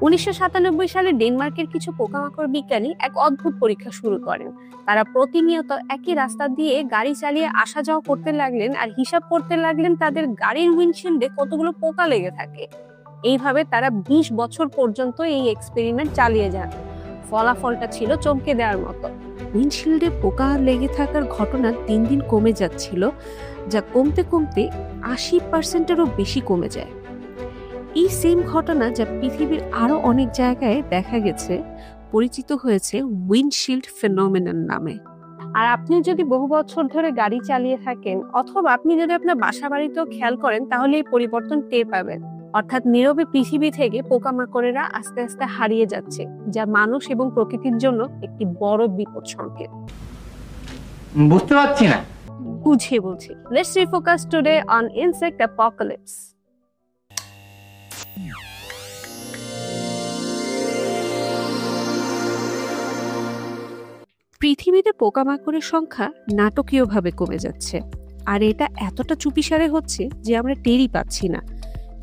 1997 সালে ডেনমার্কের কিছু পোকামাকড় বিজ্ঞানী এক অদ্ভুত পরীক্ষা শুরু করেন। তারা প্রতিনিয়ত একই রাস্তা দিয়ে গাড়ি চালিয়ে আসা যাওয়া করতে লাগলেন আর হিসাব করতে লাগলেন তাদের গাড়ির উইন্ডশিল্ডে কতগুলো পোকা লেগে থাকে। এইভাবে তারা 20 বছর পর্যন্ত এই এক্সপেরিমেন্ট চালিয়ে যান। ফলাফলটা ছিল চমকে দেওয়ার মতো। উইন্ডশিল্ডে পোকা লেগে থাকার ঘটনা দিন দিন কমে যাচ্ছিল, যা কমতে কমতে 80%-এরও বেশি কমে যায়। এই সেম ঘটনা, যা পৃথিবীর আরো অনেক জায়গায় দেখা গেছে, পরিচিত হয়েছে উইন্ডশিল্ড ফেনোমেনন নামে। আর আপনি যদি বহু বছর ধরে গাড়ি চালিয়ে থাকেন অথবা আপনি যদি আপনার বাসা বাড়িতেও খেয়াল করেন, তাহলে এই পরিবর্তন টের পাবেন। অর্থাৎ নীরবে পৃথিবী থেকে পোকামাকড়েরা আস্তে আস্তে হারিয়ে যাচ্ছে, যা মানুষ এবং প্রকৃতির জন্য একটি বড় বিপদ সংকেত। বুঝতে পারছি না। বুঝিয়ে বলছি। Let's refocus today on insect apocalypse. পৃথিবীতে পোকামাকড়ের সংখ্যা নাটকীয়ভাবে কমে যাচ্ছে, আর এটা এতটা চুপিসারে হচ্ছে যে আমরা টেরই পাচ্ছি না।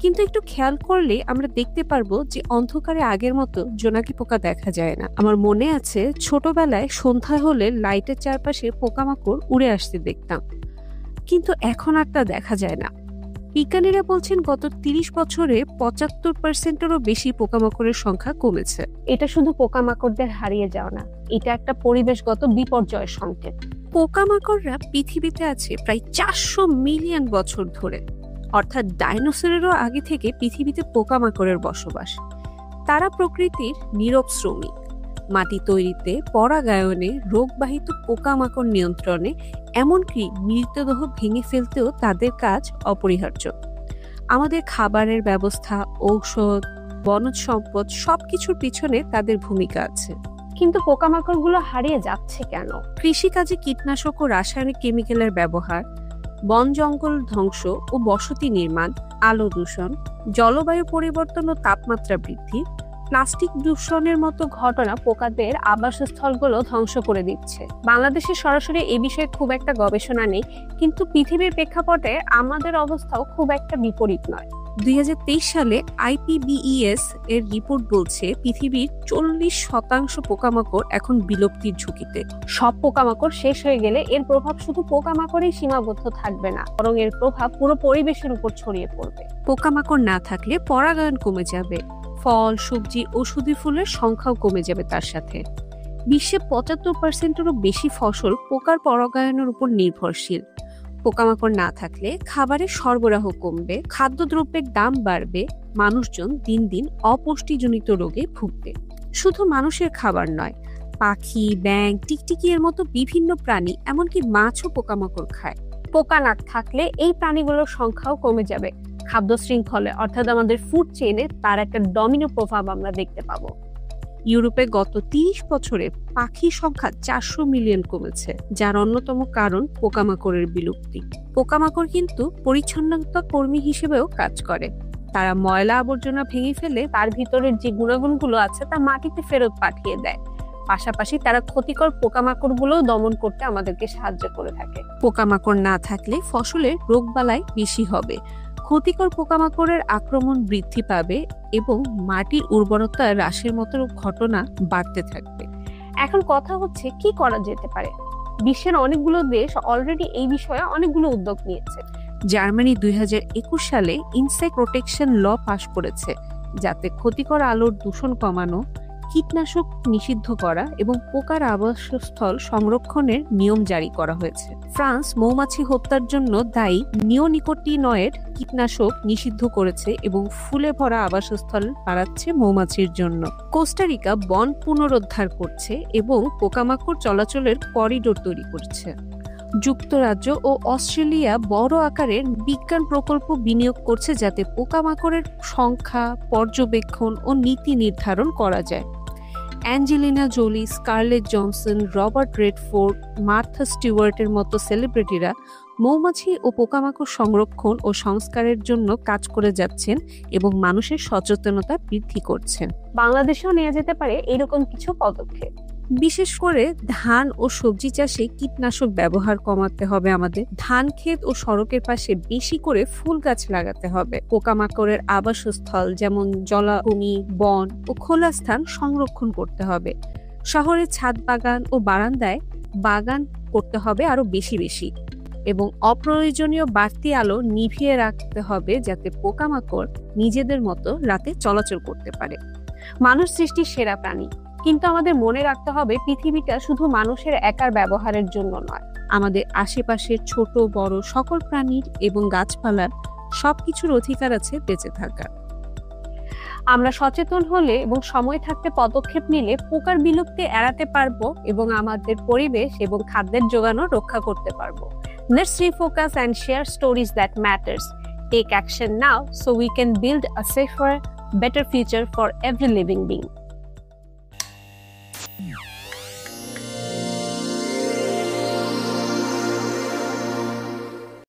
কিন্তু একটু খেয়াল করলে আমরা দেখতে পারবো যে অন্ধকারে আগের মতো জোনাকি পোকা দেখা যায় না। আমার মনে আছে, ছোটবেলায় সন্ধ্যা হলে লাইটের চারপাশে পোকামাকড় উড়ে আসতে দেখতাম, কিন্তু এখন আর তা দেখা যায় না। বিজ্ঞানীরা বলছেন গত 30 বছরে 75%-এরও বেশি পোকামাকড়ের সংখ্যা কমেছে। এটা শুধু পোকামাকড়দের হারিয়ে যাওয়া না, এটা একটা পরিবেশগত বিপর্যয়ের সংকেত। পোকামাকড়রা পৃথিবীতে আছে প্রায় 400 মিলিয়ন বছর ধরে, অর্থাৎ ডাইনোসরেরও আগে থেকে পৃথিবীতে পোকামাকড়ের বসবাস। তারা প্রকৃতির নীরব শ্রমিক, মাটি তৈরিতে, পরাগায়নে, রোগবাহিত পোকামাকড় নিয়ন্ত্রণে, এমনকি মৃতদেহ ভেঙে ফেলতেও তাদের কাজ অপরিহার্য। আমাদের খাবারের ব্যবস্থা, ঔষধ, বনজ সম্পদ সবকিছুর পিছনে তাদের ভূমিকা আছে। কিন্তু পোকামাকড়গুলো হারিয়ে যাচ্ছে কেন? কৃষিকাজে কীটনাশক ও রাসায়নিক কেমিক্যালের ব্যবহার, বন জঙ্গল ধ্বংস ও বসতি নির্মাণ, আলো দূষণ, জলবায়ু পরিবর্তন ও তাপমাত্রা বৃদ্ধি, প্লাস্টিক দূষণের মতো ঘটনা পোকাদের আবাসস্থলগুলো ধ্বংস করে দিচ্ছে। বাংলাদেশে সরাসরি এই বিষয়ে খুব একটা গবেষণা নেই, কিন্তু পৃথিবীর প্রেক্ষাপটে আমাদের অবস্থাও খুব একটা বিপরীত নয়। 2023 সালে IPBES এর রিপোর্ট বলছে পৃথিবীর 40% পোকামাকড় এখন বিলুপ্তির ঝুঁকিতে। সব পোকামাকড় শেষ হয়ে গেলে এর প্রভাব শুধু পোকামাকড়েই সীমাবদ্ধ থাকবে না, বরং এর প্রভাব পুরো পরিবেশের উপর ছড়িয়ে পড়বে। পোকামাকড় না থাকলে পরাগায়ন কমে যাবে, ফল, সবজি, ঔষধি ফুলের সংখ্যাও কমে যাবে। তার সাথে বিশ্বে 75%-এরও বেশি ফসল পোকার পরাগায়নের উপর নির্ভরশীল। পোকামাকড় না থাকলে খাবারের সরবরাহ কমবে, খাদ্যদ্রব্যের দাম বাড়বে, মানুষজন দিন দিন অপুষ্টিজনিত রোগে ভুগবে। শুধু মানুষের খাবার নয়, পাখি, ব্যাঙ, টিকটিকি এর মতো বিভিন্ন প্রাণী, এমনকি মাছও পোকামাকড় খায়। পোকা না থাকলে এই প্রাণীগুলোর সংখ্যাও কমে যাবে। খাদ্য শৃঙ্খলে, অর্থাৎ আমাদের ফুড চেইনে তার একটা ডমিনো প্রভাব আমরা দেখতে পাবো। ইউরোপে গত 30 বছরে পাখির সংখ্যা 400 মিলিয়ন কমেছে, যার অন্যতম কারণ পোকামাকড়ের বিলুপ্তি। পোকামাকড় কিন্তু পরিচ্ছন্নতা কর্মী হিসেবেও কাজ করে। তারা ময়লা আবর্জনা ভেঙে ফেলে তার ভিতরের যে গুণাগুণগুলো আছে তা মাটিতে ফেরত পাঠিয়ে দেয়। পাশাপাশি তারা ক্ষতিকর পোকামাকড়গুলোও দমন করতে আমাদেরকে সাহায্য করে থাকে। পোকামাকড় না থাকলে ফসলের রোগবালাই বেশি হবে, ক্ষতিকর পোকামাকড়ের আক্রমণ বৃদ্ধি পাবে এবং মাটির উর্বরতা হ্রাসের মতো ঘটনা বাড়তে থাকবে। এখন কথা হচ্ছে কি করা যেতে পারে। বিশ্বের অনেকগুলো দেশ অলরেডি এই বিষয়ে অনেকগুলো উদ্যোগ নিয়েছে। জার্মানি 2021 সালে ইনসেক্ট প্রোটেকশন ল পাস করেছে, যাতে ক্ষতিকর আলোর দূষণ কমানো, কীটনাশক নিষিদ্ধ করা এবং পোকার আবাসস্থল সংরক্ষণের নিয়ম জারি করা হয়েছে। ফ্রান্স মৌমাছি হত্যার জন্য দায়ী নিওনিকোটিনয়েড কীটনাশক নিষিদ্ধ করেছে এবং ফুলে ভরা আবাসস্থল বাড়াচ্ছে মৌমাছির জন্য। কোস্টারিকা বন পুনরুদ্ধার করছে এবং পোকামাকড় চলাচলের করিডোর তৈরি করছে। যুক্তরাজ্য ও অস্ট্রেলিয়া বড় আকারের বিজ্ঞান প্রকল্প বিনিয়োগ করছে, যাতে পোকামাকড়ের সংখ্যা, পর্যবেক্ষণ ও নীতি নির্ধারণ করা যায়। Angelina Jolie, Scarlett Johansson, Robert Redford, Martha স্টিওয়ার্টের মতো সেলিব্রিটিরা মৌমাছি ও পোকামাকড় সংরক্ষণ ও সংস্কারের জন্য কাজ করে যাচ্ছেন এবং মানুষের সচেতনতা বৃদ্ধি করছেন। বাংলাদেশেও নেওয়া যেতে পারে এরকম কিছু পদক্ষেপ। বিশেষ করে ধান ও সবজি চাষে কীটনাশক ব্যবহার কমাতে হবে আমাদের। ধান ক্ষেত ও সড়কের পাশে বেশি করে ফুল গাছ লাগাতে হবে। পোকামাকড়ের আবাসস্থল যেমন জলাভূমি, বন ও খোলা স্থান সংরক্ষণ করতে হবে। শহরের ছাদ বাগান ও বারান্দায় বাগান করতে হবে আরো বেশি বেশি, এবং অপ্রয়োজনীয় বাড়তি আলো নিভিয়ে রাখতে হবে যাতে পোকামাকড় নিজেদের মতো রাতে চলাচল করতে পারে। মানুষ সৃষ্টির সেরা প্রাণী, কিন্তু আমাদের মনে রাখতে হবে পৃথিবীটা শুধু মানুষের একার ব্যবহারের জন্য নয়। আমাদের আশেপাশের ছোট বড় সকল প্রাণীর এবং গাছপালার সবকিছুর অধিকার আছে বেঁচে থাকার। আমরা সচেতন হলে এবং সময় থাকতে পদক্ষেপ নিলে পোকার বিলুপ্তি এড়াতে পারবো এবং আমাদের পরিবেশ এবং খাদ্যের যোগানও রক্ষা করতে পারবো। Let's refocus and share stories that matters. Take action now so we can build a safer, better future for every living being.